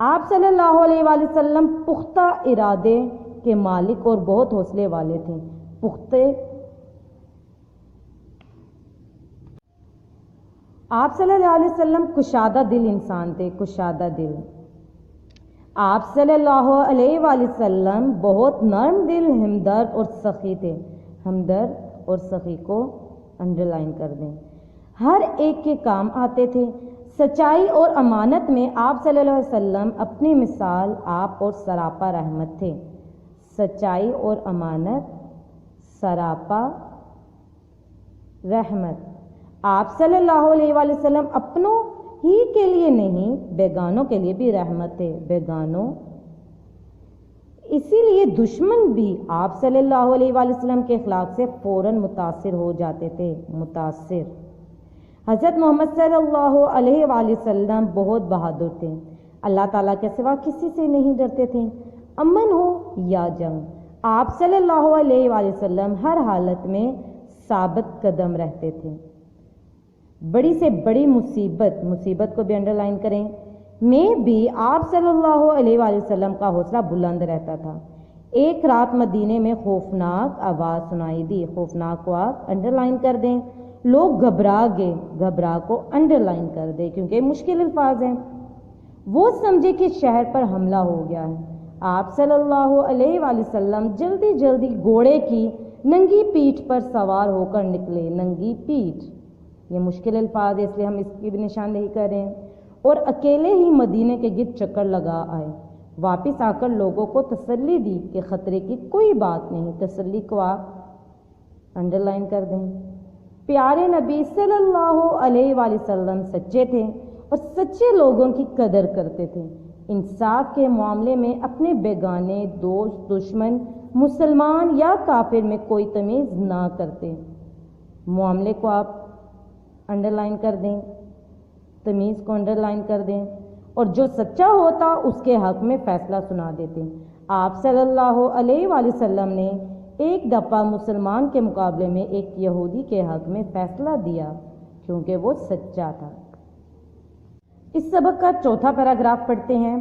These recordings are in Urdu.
آپ صلی اللہ علیہ وآلہ وسلم پختہ ارادے کے مالک اور بہت حوصلے والے تھے. آپ صلی اللہ علیہ وسلم کشادہ دل انسان تھے. کشادہ دل. آپ صلی اللہ علیہ وآلہ وسلم بہت نرم دل، ہمدرد اور سخی تھے. ہمدرد اور سخی کو انڈرلائن کر دیں. ہر ایک کے کام آتے تھے. سچائی اور امانت میں آپ صلی اللہ علیہ وسلم اپنی مثال آپ اور سراپا رحمت تھے. سچائی اور امانت، سراپا رحمت. آپ صلی اللہ علیہ وآلہ وسلم اپنوں ہی کے لیے نہیں، بیگانوں کے لیے بھی رحمت تھے. بیگانوں، اسی لیے دشمن بھی آپ صلی اللہ علیہ وآلہ وسلم کے اخلاق سے فوراً متاثر ہو جاتے تھے. متاثر. حضرت محمد صلی اللہ علیہ وآلہ وسلم بہت بہادر تھے. اللہ تعالیٰ کے سوا کسی سے نہیں ڈرتے تھے، امن ہو یا جنگ. آپ صلی اللہ علیہ وآلہ وسلم ہر حالت میں ثابت قدم رہتے تھے. بڑی سے بڑی مصیبت کو بھی انڈرلائن کریں، میں بھی آپ صلی اللہ علیہ وآلہ وسلم کا حوصلہ بلند رہتا تھا. ایک رات مدینے میں خوفناک آواز سنائی دی. خوفناک کو آپ انڈرلائن کر دیں. لوگ گھبرا گئے. گھبرا کو انڈرلائن کر دیں کیونکہ مشکل الفاظ ہیں. وہ سمجھے کہ شہر پر حملہ ہو گیا ہے. آپ صلی اللہ علیہ وآلہ وسلم جلدی گھوڑے کی ننگی پیٹھ پر سوار ہو کر نکلے. ننگی پیٹھ، یہ مشکل الفاظ ہے اس لیے ہم اس کی بھی نشاندہی کر رہے ہیں. اور اکیلے ہی مدینے کے گرد چکر لگا آئے. واپس آ کر لوگوں کو تسلی دی کہ خطرے کی کوئی بات نہیں. تسلی کو آپ انڈرلائن کر دیں. پیارے نبی صلی اللہ علیہ وآلہ وسلم سچے تھے اور سچے لوگوں کی قدر کرتے تھے. انصاف کے معاملے میں اپنے بیگانے، دوست، دشمن، مسلمان یا کافر میں کوئی تمیز نہ کرتے. معاملے کو آپ انڈرلائن کر دیں، تمیز کو انڈرلائن کر دیں. اور جو سچا ہوتا اس کے حق میں فیصلہ سنا دیتے. آپ صلی اللہ علیہ وآلہ وسلم نے ایک دفعہ مسلمان کے مقابلے میں ایک یہودی کے حق میں فیصلہ دیا کیونکہ وہ سچا تھا. اس سبق کا چوتھا پیراگراف پڑھتے ہیں.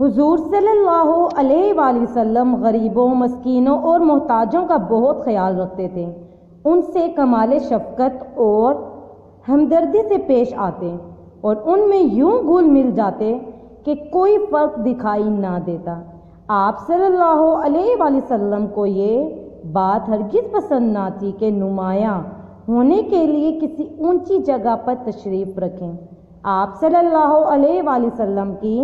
حضور صلی اللہ علیہ وآلہ وسلم غریبوں، مسکینوں اور محتاجوں کا بہت خیال رکھتے تھے. ان سے کمال شفقت اور ہمدردی سے پیش آتے اور ان میں یوں گھل مل جاتے کہ کوئی فرق دکھائی نہ دیتا. آپ صلی اللہ علیہ وآلہ وسلم کو یہ بات ہرگز پسند نہ تھی کہ نمایاں ہونے کے لیے کسی اونچی جگہ پر تشریف رکھیں. آپ صلی اللہ علیہ وآلہ وسلم کی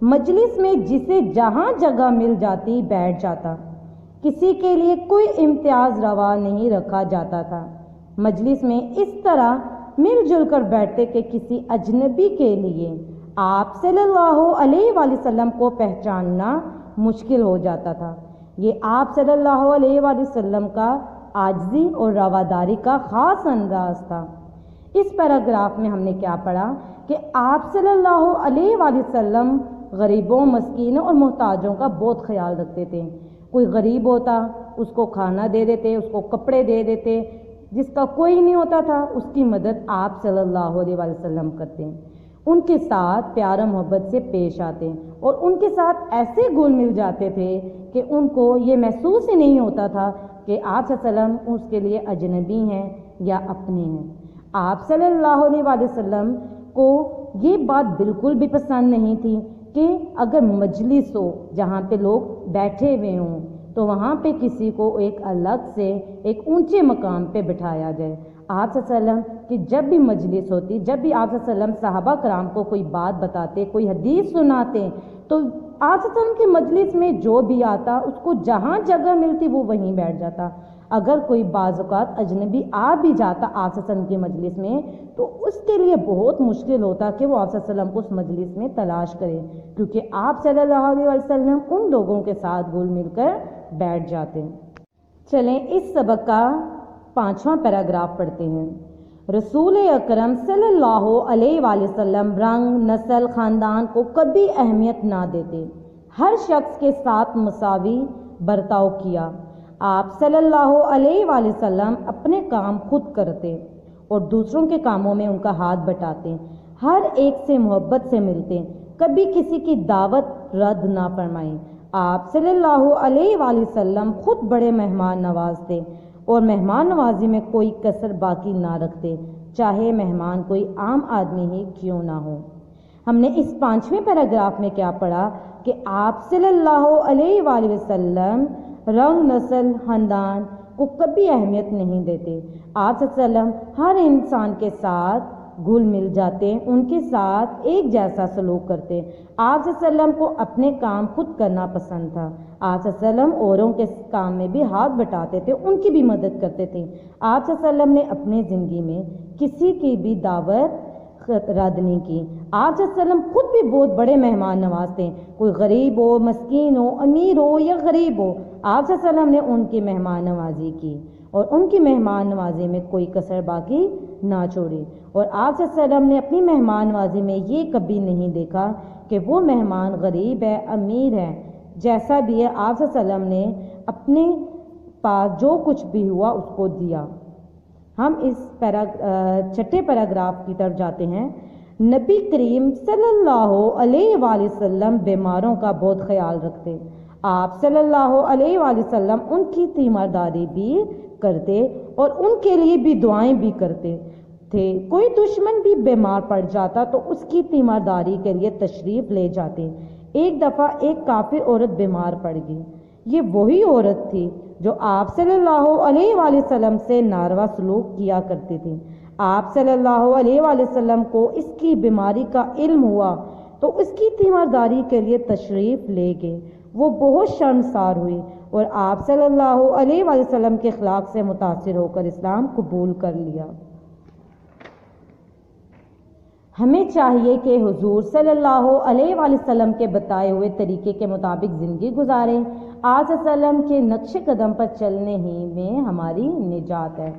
مجلس میں جسے جہاں جگہ مل جاتی بیٹھ جاتا. کسی کے لیے کوئی امتیاز روا نہیں رکھا جاتا تھا. مجلس میں اس طرح مل جل کر بیٹھتے کہ کسی اجنبی کے لیے آپ صلی اللہ علیہ وآلہ وسلم کو پہچاننا مشکل ہو جاتا تھا. یہ آپ صلی اللہ علیہ وآلہ وسلم کا عاجزی اور رواداری کا خاص انداز تھا. اس پیراگراف میں ہم نے کیا پڑھا کہ آپ صلی اللہ علیہ وآلہ وسلم غریبوں، مسکینوں اور محتاجوں کا بہت خیال رکھتے تھے. کوئی غریب ہوتا اس کو کھانا دے دیتے، اس کو کپڑے دے دیتے. جس کا کوئی نہیں ہوتا تھا اس کی مدد آپ صلی اللہ علیہ وآلہ وسلم کرتے. ان کے ساتھ پیار و محبت سے پیش آتے اور ان کے ساتھ ایسے گھل مل جاتے تھے کہ ان کو یہ محسوس ہی نہیں ہوتا تھا کہ آپ صلی اللہ علیہ وسلم اس کے لیے اجنبی ہیں یا اپنے ہیں. آپ صلی اللہ علیہ وآلہ وسلم کو یہ بات بالکل بھی پسند نہیں تھی کہ اگر مجلس ہو جہاں پہ لوگ بیٹھے ہوئے ہوں تو وہاں پہ کسی کو ایک الگ سے ایک اونچے مقام پہ بٹھایا جائے. آپ صلی اللہ علیہ وسلم کی جب بھی مجلس ہوتی، جب بھی آپ صلی اللہ علیہ وسلم صحابہ کرام کو کوئی بات بتاتے، کوئی حدیث سناتے، تو آپ صلی اللہ علیہ وسلم کی مجلس میں جو بھی آتا اس کو جہاں جگہ ملتی وہ وہیں بیٹھ جاتا. اگر کوئی بعض اوقات اجنبی آ بھی جاتا آپ صلی اللہ علیہ وسلم کی مجلس میں تو اس کے لیے بہت مشکل ہوتا کہ وہ آپ صلی اللہ علیہ وسلم کو اس مجلس میں تلاش کرے، کیونکہ آپ صلی اللہ علیہ وسلم ان لوگوں کے ساتھ گھل مل کر بیٹھ جاتے. چلیں اس سبق کا 5واں پیراگراف پڑھتے ہیں. رسول اکرم صلی اللہ علیہ وآلہ وسلم رنگ، نسل، خاندان کو کبھی اہمیت نہ دیتے. ہر شخص کے ساتھ مساوی برتاؤ کیا. آپ صلی اللہ علیہ وآلہ وسلم اپنے کام خود کرتے اور دوسروں کے کاموں میں ان کا ہاتھ بٹاتے. ہر ایک سے محبت سے ملتے. کبھی کسی کی دعوت رد نہ فرمائیں۔ آپ صلی اللہ علیہ وآلہ وسلم خود بڑے مہمان نواز تھے اور مہمان نوازی میں کوئی کسر باقی نہ رکھتے، چاہے مہمان کوئی عام آدمی ہی کیوں نہ ہو۔ ہم نے اس 5ویں پیراگراف میں کیا پڑھا کہ آپ صلی اللہ علیہ وآلہ وسلم رنگ، نسل، خاندان کو کبھی اہمیت نہیں دیتے۔ آپ صلی اللہ علیہ وسلم ہر انسان کے ساتھ گھل مل جاتے، ان کے ساتھ ایک جیسا سلوک کرتے۔ آپ صلی اللہ علیہ وسلم کو اپنے کام خود کرنا پسند تھا۔ آپ صلی اللہ علیہ وسلم اوروں کے کام میں بھی ہاتھ بٹاتے تھے، ان کی بھی مدد کرتے تھے۔ آپ صلی اللہ علیہ وسلم نے اپنی زندگی میں کسی کی بھی دعوت رد نہیں کی۔ آپ صلی اللہ علیہ وسلم خود بھی بہت بڑے مہمان نواز تھے، کوئی غریب ہو، مسکین ہو، امیر ہو یا غریب ہو، آپ صلی اللہ علیہ وسلم نے ان کی مہمان نوازی کی اور ان کی مہمان نوازی میں کوئی کسر باقی نہ چھوڑی۔ اور آپ صلی اللہ علیہ وسلم نے اپنی مہمان نوازی میں یہ کبھی نہیں دیکھا کہ وہ مہمان غریب ہے، امیر ہے، جیسا بھی ہے آپ صلی اللہ علیہ وسلم نے اپنے پاس جو کچھ بھی ہوا اس کو دیا۔ ہم اس 6 پیراگراف کی طرف جاتے ہیں۔ نبی کریم صلی اللہ علیہ وآلہ وسلم بیماروں کا بہت خیال رکھتے۔ آپ صلی اللہ علیہ وآلہ وسلم ان کی تیمارداری بھی کرتے اور ان کے لیے بھی دعائیں بھی کرتے تھے۔ کوئی دشمن بھی بیمار پڑ جاتا تو اس کی تیمارداری کے لیے تشریف لے جاتے۔ ایک دفعہ ایک کافر عورت بیمار پڑ گئی۔ یہ وہی عورت تھی جو آپ صلی اللہ علیہ وآلہ وسلم سے ناروا سلوک کیا کرتی تھی۔ آپ صلی اللہ علیہ وآلہ وسلم کو اس کی بیماری کا علم ہوا تو اس کی تیمارداری کے لیے تشریف لے گئے۔ وہ بہت شرمسار ہوئی اور آپ صلی اللہ علیہ وآلہ وسلم کے اخلاق سے متاثر ہو کر اسلام قبول کر لیا۔ ہمیں چاہیے کہ حضور صلی اللہ علیہ وآلہ وسلم کے بتائے ہوئے طریقے کے مطابق زندگی گزاریں۔ آپ صلی اللہ علیہ وسلم کے نقش قدم پر چلنے ہی میں ہماری نجات ہے۔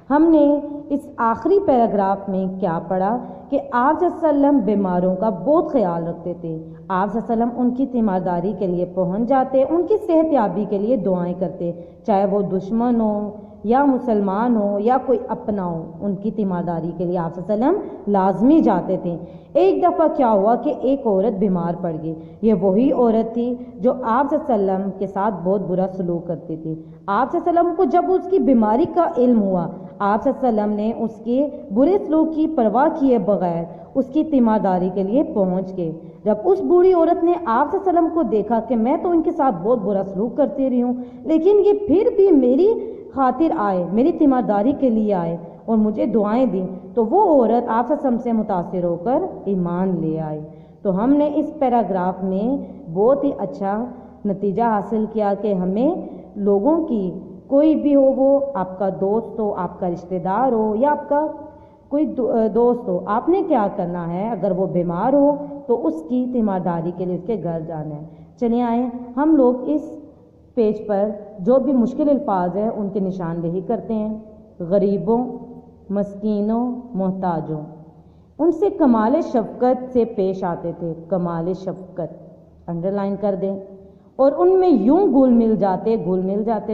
ہم نے اس آخری پیراگراف میں کیا پڑھا کہ آپ صلی اللہ علیہ وسلم بیماروں کا بہت خیال رکھتے تھے۔ آپ صلی اللہ علیہ وسلم ان کی تیمارداری کے لیے پہنچ جاتے، ان کی صحت یابی کے لیے دعائیں کرتے، چاہے وہ دشمن ہو یا مسلمان ہو یا کوئی اپنا ہو، ان کی تیمارداری کے لیے آپ صلی اللہ علیہ وسلم لازمی جاتے تھے۔ ایک دفعہ کیا ہوا کہ ایک عورت بیمار پڑ گئی۔ یہ وہی عورت تھی جو آپ صلی اللہ علیہ وسلم کے ساتھ بہت برا سلوک کرتی تھی۔ آپ صلی اللہ علیہ وسلم کو جب اس کی بیماری کا علم ہوا، آپ صلی اللہ علیہ وسلم نے اس کے برے سلوک کی پرواہ کیے بغیر اس کی تیمارداری کے لیے پہنچ گئے۔ جب اس بوڑھی عورت نے آپ صلی اللہ علیہ وسلم کو دیکھا کہ میں تو ان کے ساتھ بہت برا سلوک کرتی رہی ہوں، لیکن یہ پھر بھی میری خاطر آئے، میری تیمارداری کے لیے آئے اور مجھے دعائیں دیں، تو وہ عورت آپ صلی اللہ علیہ وسلم سے متاثر ہو کر ایمان لے آئی۔ تو ہم نے اس پیراگراف میں بہت ہی اچھا نتیجہ حاصل کیا کہ ہمیں لوگوں کی، کوئی بھی ہو، وہ آپ کا دوست ہو، آپ کا رشتہ دار ہو یا آپ کا کوئی دوست ہو، آپ نے کیا کرنا ہے، اگر وہ بیمار ہو تو اس کی تیمارداری کے لیے اس کے گھر جانا ہے۔ چلیے آئیں ہم لوگ اس پیج پر جو بھی مشکل الفاظ ہیں ان کی نشاندہی کرتے ہیں۔ غریبوں، مسکینوں، محتاجوں، ان سے کمال شفقت سے پیش آتے تھے۔ کمال شفقت انڈر لائن کر دیں، اور ان میں یوں گھل مل جاتے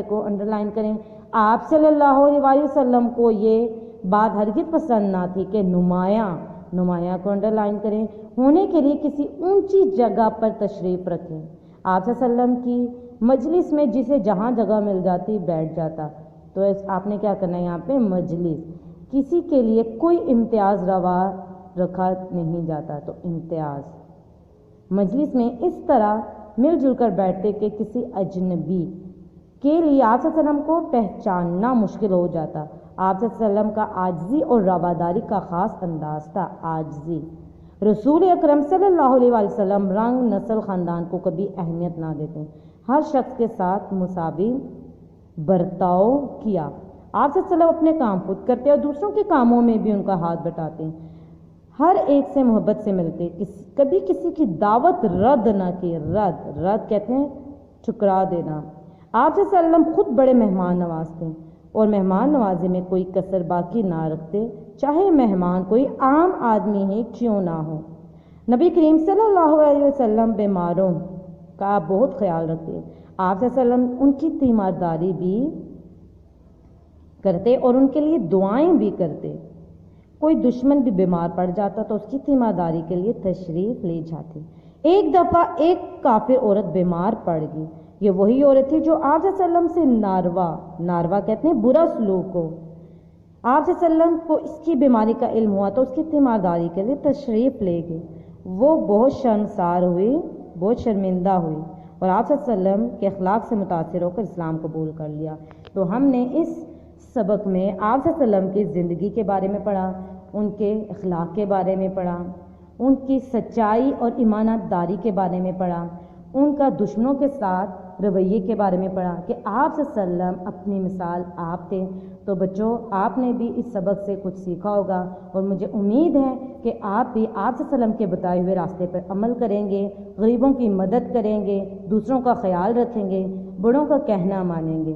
کو انڈر لائن کریں۔ آپ صلی اللہ علیہ وسلم کو یہ بات ہرگز پسند نہ تھی کہ نمایاں کو انڈر لائن کریں، ہونے کے لیے کسی اونچی جگہ پر تشریف رکھیں۔ آپ صلی اللہ علیہ وسلم کی مجلس میں جسے جہاں جگہ مل جاتی بیٹھ جاتا۔ تو آپ نے کیا کرنا ہے یہاں پہ، مجلس، کسی کے لیے کوئی امتیاز روا رکھا نہیں جاتا، تو امتیاز مجلس میں اس طرح مل جل کر بیٹھتے کہ کسی اجنبی کے لیے آپ صلی اللہ علیہ وسلم کو پہچاننا مشکل ہو جاتا۔ آپ صلی اللہ علیہ وسلم کا عاجزی اور رواداری کا خاص انداز تھا۔ عاجزی، رسول اکرم صلی اللہ علیہ وآلہ وسلم رنگ، نسل، خاندان کو کبھی اہمیت نہ دیتے، ہر شخص کے ساتھ مساوی برتاؤ کیا۔ آپ صلی اللہ علیہ وسلم اپنے کام خود کرتے اور دوسروں کے کاموں میں بھی ان کا ہاتھ بٹاتے، ہر ایک سے محبت سے ملتے، کبھی کسی کی دعوت رد نہ کی۔ رد کہتے ہیں ٹھکرا دینا۔ آپ صلی اللہ علیہ وسلم خود بڑے مہمان نواز تھے اور مہمان نوازی میں کوئی کسر باقی نہ رکھتے، چاہے مہمان کوئی عام آدمی ہی کیوں نہ ہو۔ نبی کریم صلی اللہ علیہ وسلم بیماروں کا بہت خیال رکھتے۔ آپ صلی اللہ علیہ وسلم ان کی تیمارداری بھی کرتے اور ان کے لیے دعائیں بھی کرتے۔ کوئی دشمن بھی بیمار پڑ جاتا تو اس کی تیمارداری کے لیے تشریف لے جاتے۔ ایک دفعہ ایک کافر عورت بیمار پڑ گئی. یہ وہی عورت تھی جو آپ صلی اللہ علیہ وسلم سے ناروا کہتے ہیں برا سلوک کو. آپ صلی اللہ علیہ وسلم کو اس کی بیماری کا علم ہوا تو اس کی تیمارداری کے لیے تشریف لے گئے. وہ بہت شرمسار ہوئی، بہت شرمندہ ہوئی اور آپ صلی اللہ علیہ وسلم کے اخلاق سے متاثر ہو کر اسلام قبول کر لیا. تو ہم نے اس سبق میں آپ صلی اللہ علیہ وسلم کی زندگی کے بارے میں پڑھا، ان کے اخلاق کے بارے میں پڑھا، ان کی سچائی اور ایمانت داری کے بارے میں پڑھا، ان کا دشمنوں کے ساتھ رویے کے بارے میں پڑھا کہ آپ صلی اللہ علیہ وسلم اپنی مثال آپ تھے. تو بچوں آپ نے بھی اس سبق سے کچھ سیکھا ہوگا اور مجھے امید ہے کہ آپ بھی آپ صلی اللہ علیہ وسلم کے بتائے ہوئے راستے پر عمل کریں گے، غریبوں کی مدد کریں گے، دوسروں کا خیال رکھیں گے، بڑوں کا کہنا مانیں گے.